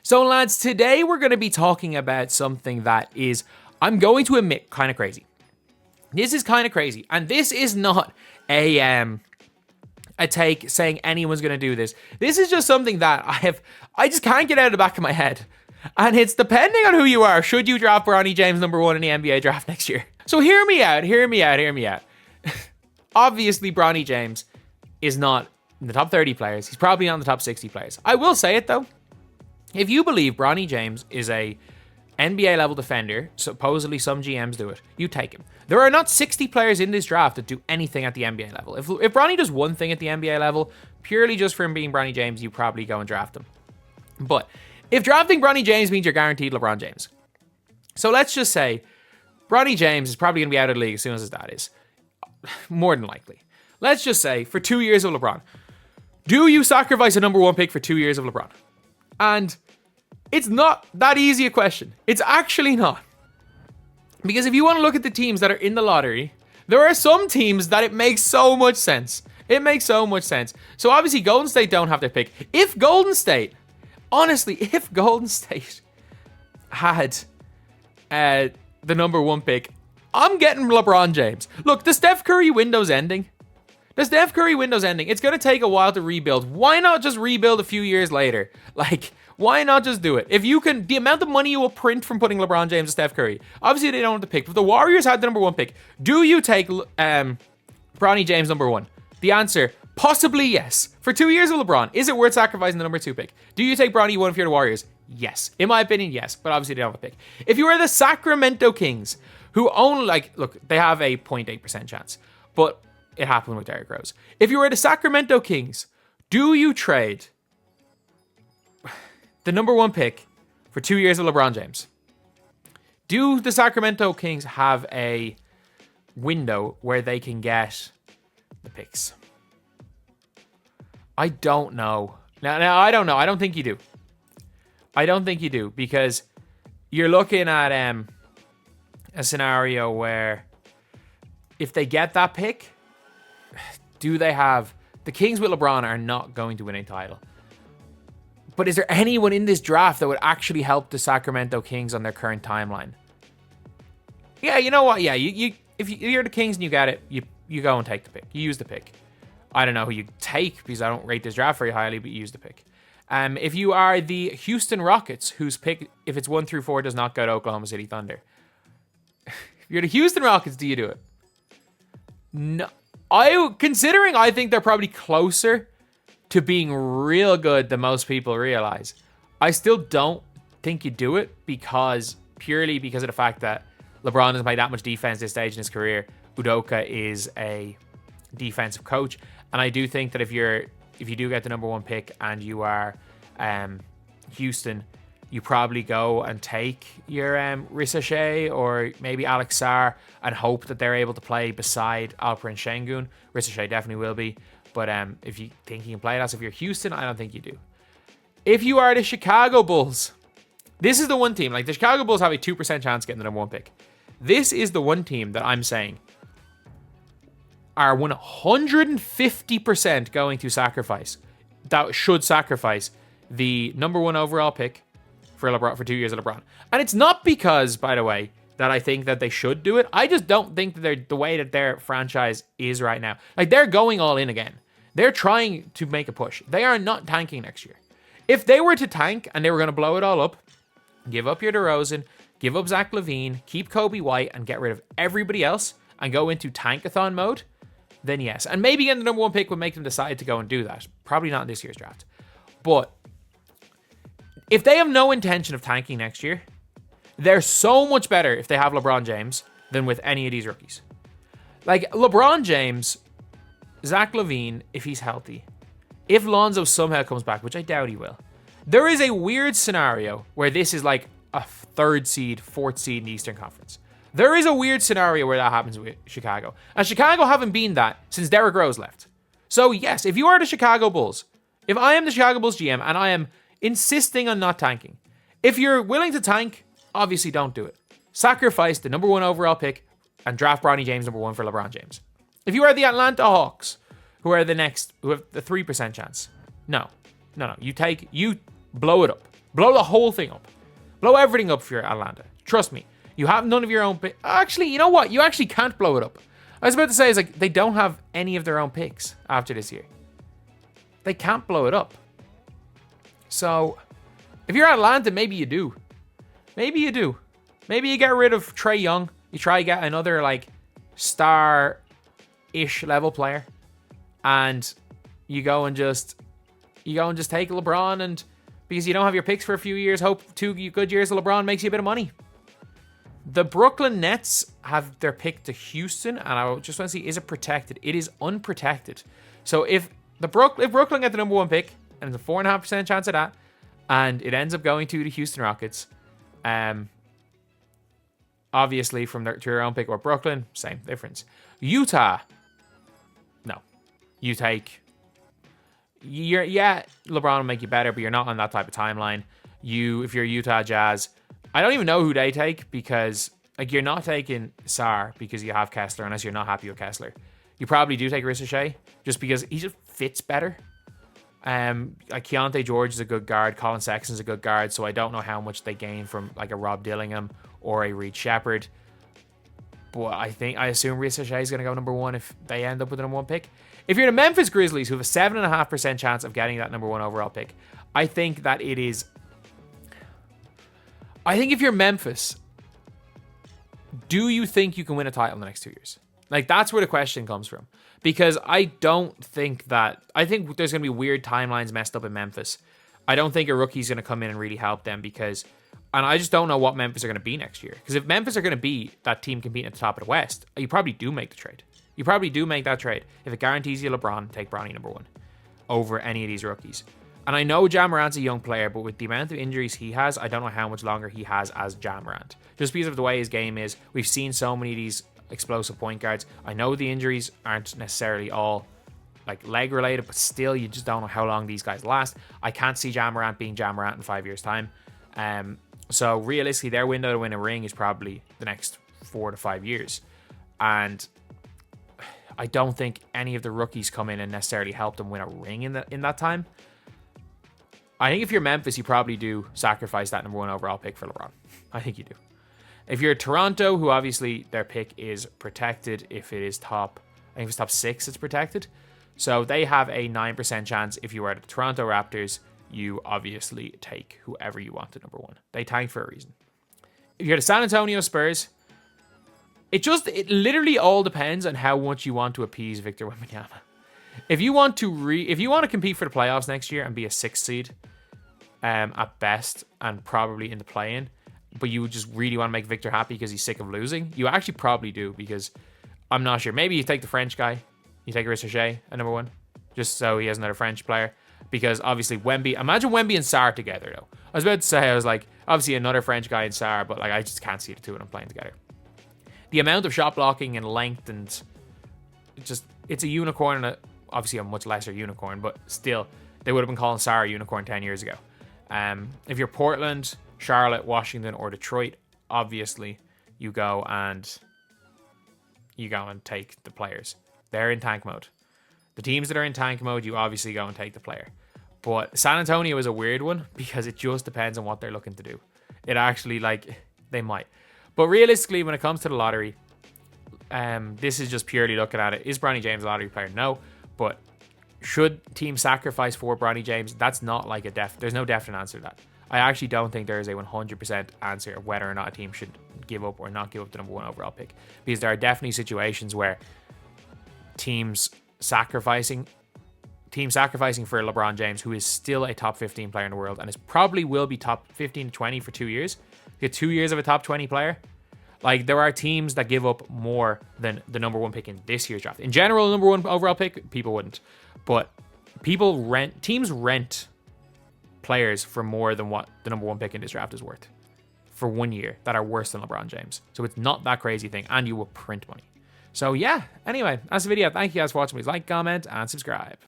So lads, today we're going to be talking about something that is, I'm going to admit, kind of crazy. This is kind of crazy, and this is not a take saying anyone's going to do this. This is just something that I just can't get out of the back of my head. And it's depending on who you are, should you draft Bronny James number 1 in the NBA draft next year? So hear me out. Obviously, Bronny James is not in the top 30 players. He's probably not in the top 60 players. I will say it though. If you believe Bronny James is a NBA level defender, supposedly some GMs do it, you take him. There are not 60 players in this draft that do anything at the NBA level. If Bronny does one thing at the NBA level, purely just for him being Bronny James, you probably go and draft him. But if drafting Bronny James means you're guaranteed LeBron James. So let's just say Bronny James is probably going to be out of the league as soon as his dad is. More than likely. Let's just say for 2 years of LeBron. Do you sacrifice a number 1 pick for 2 years of LeBron? And it's not that easy a question. It's actually not. Because if you want to look at the teams that are in the lottery, there are some teams that it makes so much sense. It makes so much sense. So obviously Golden State don't have their pick. If Golden State had the number 1 pick, I'm getting LeBron James. Look, the Steph Curry window's ending. It's going to take a while to rebuild. Why not just rebuild a few years later? Why not just do it? If you can, the amount of money you will print from putting LeBron James and Steph Curry. Obviously, they don't have the pick. But if the Warriors had the number 1 pick, do you take Bronny James number 1? The answer, possibly yes. For 2 years of LeBron, is it worth sacrificing the number 2 pick? Do you take Bronny 1 if you're the Warriors? Yes. In my opinion, yes. But obviously, they don't have a pick. If you were the Sacramento Kings, who own, look, they have a 0.8% chance. But it happened with Derrick Rose. If you were the Sacramento Kings, do you trade the number 1 pick for 2 years of LeBron James? Do the Sacramento Kings have a window where they can get the picks? I don't know. Now I don't know. I don't think you do. Because you're looking at a scenario where if they get that pick, do they have... The Kings with LeBron are not going to win a title. But is there anyone in this draft that would actually help the Sacramento Kings on their current timeline? Yeah, you know what? Yeah, if you're the Kings and you get it, you go and take the pick. You use the pick. I don't know who you take because I don't rate this draft very highly, but you use the pick. If you are the Houston Rockets, whose pick, if it's 1 through 4, does not go to Oklahoma City Thunder. If you're the Houston Rockets, do you do it? No. I think they're probably closer to being real good than most people realize. I still don't think you do it purely because of the fact that LeBron doesn't play that much defense this stage in his career. Udoka is a defensive coach, and I do think that if you do get the number 1 pick and you are Houston, you probably go and take your Ricochet or maybe Alex Sarr and hope that they're able to play beside Alperen Şengün. Ricochet definitely will be. But if you think you can play that, so if you're Houston, I don't think you do. If you are the Chicago Bulls, this is the one team. The Chicago Bulls have a 2% chance getting the number 1 pick. This is the one team that I'm saying are 150% going to sacrifice. That should sacrifice the number 1 overall pick for LeBron for 2 years of LeBron. And it's not because, by the way, that I think that they should do it. I just don't think that they're the way that their franchise is right now. They're going all in again. They're trying to make a push. They are not tanking next year. If they were to tank and they were going to blow it all up, give up your DeRozan, give up Zach LaVine, keep Kobe White, and get rid of everybody else and go into tankathon mode, then yes. And maybe getting the number 1 pick would make them decide to go and do that. Probably not in this year's draft. But if they have no intention of tanking next year, they're so much better if they have LeBron James than with any of these rookies. LeBron James, Zach LaVine, if he's healthy, if Lonzo somehow comes back, which I doubt he will, there is a weird scenario where this is a 3rd seed, 4th seed in the Eastern Conference. There is a weird scenario where that happens with Chicago. And Chicago haven't been that since Derrick Rose left. So yes, if you are the Chicago Bulls, if I am the Chicago Bulls GM and I am insisting on not tanking, if you're willing to tank, obviously don't do it. Sacrifice the number 1 overall pick and draft Bronny James number 1 for LeBron James. If you are the Atlanta Hawks, who have the 3% chance, no. You blow it up. Blow the whole thing up. Blow everything up for your Atlanta. Trust me. You have none of your own picks. Actually, you know what? You actually can't blow it up. I was about to say, is like, they don't have any of their own picks after this year. They can't blow it up. So, if you're Atlanta, maybe you do. Maybe you do. Maybe you get rid of Trae Young. You try to get another, like, star-ish level player. And you go and just take LeBron, and because you don't have your picks for a few years, hope 2 good years of LeBron makes you a bit of money. The Brooklyn Nets have their pick to Houston, and I just want to see, is it protected? It is unprotected. So if Brooklyn get the number 1 pick, and there's a 4.5% chance of that, and it ends up going to the Houston Rockets, obviously from to your own pick, or Brooklyn, same difference. Utah, no. You take... LeBron will make you better, but you're not on that type of timeline. If you're Utah Jazz, I don't even know who they take, because like, you're not taking Sarr because you have Kessler, unless you're not happy with Kessler. You probably do take Ricochet just because he just fits better. Like Keontae George is a good guard, Colin Sexton's a good guard, so I don't know how much they gain from like a Rob Dillingham or a Reed Shepherd. But I assume Ricochet is going to go number 1 if they end up with the number 1 pick. If you're the Memphis Grizzlies, who have a 7.5% chance of getting that number 1 overall pick, I think that it is... I think if you're Memphis, do you think you can win a title in the next 2 years? Like, that's where the question comes from. Because I don't think that... I think there's going to be weird timelines messed up in Memphis. I don't think a rookie's going to come in and really help them, because... And I just don't know what Memphis are going to be next year. Because if Memphis are going to be that team competing at the top of the West, you probably do make the trade. You probably do make that trade. If it guarantees you LeBron, take Bronny number 1 over any of these rookies. And I know Ja Morant's a young player, but with the amount of injuries he has, I don't know how much longer he has as Ja Morant. Just because of the way his game is, we've seen so many of these explosive point guards. I know the injuries aren't necessarily all like leg related, but still, you just don't know how long these guys last. I can't see Ja Morant being Ja Morant in 5 years' time. So realistically, their window to win a ring is probably the next 4 to 5 years. And I don't think any of the rookies come in and necessarily help them win a ring in that time. I think if you're Memphis, you probably do sacrifice that number 1 overall pick for LeBron. I think you do. If you're Toronto, who obviously their pick is protected, if it is top 6, it's protected. So they have a 9% chance. If you are the Toronto Raptors, you obviously take whoever you want at number 1. They tanked for a reason. If you're the San Antonio Spurs, it literally all depends on how much you want to appease Victor Wembanyama. If you want to compete for the playoffs next year and be a 6th seed at best, and probably in the play-in, but you just really want to make Victor happy because he's sick of losing, you actually probably do, because I'm not sure. Maybe you take the French guy. You take Ricochet at number 1, just so he has another French player. Because obviously imagine Wemby and Sarr together though. I was about to say, I was like, obviously another French guy and Sarr, but like I just can't see the two of them playing together. The amount of shot blocking and length, and it's a unicorn, and obviously a much lesser unicorn, but still, they would have been calling Sarr a unicorn 10 years ago. If you're Portland, Charlotte, Washington, or Detroit, obviously you go and take the players. They're in tank mode. The teams that are in tank mode, you obviously go and take the player. But San Antonio is a weird one because it just depends on what they're looking to do. It actually, they might. But realistically, when it comes to the lottery, this is just purely looking at it. Is Bronny James a lottery player? No. But should teams sacrifice for Bronny James? That's not like there's no definite answer to that. I actually don't think there is a 100% answer of whether or not a team should give up or not give up the number 1 overall pick. Because there are definitely situations where teams sacrificing for LeBron James, who is still a top 15 player in the world and is probably will be top 15 to 20 for 2 years. Get 2 years of a top 20 player. Like, there are teams that give up more than the number 1 pick in this year's draft. In general, number 1 overall pick, people wouldn't. But teams rent players for more than what the number 1 pick in this draft is worth for 1 year that are worse than LeBron James. So it's not that crazy thing, and you will print money. So yeah, anyway, that's the video. Thank you guys for watching. Please like, comment, and subscribe.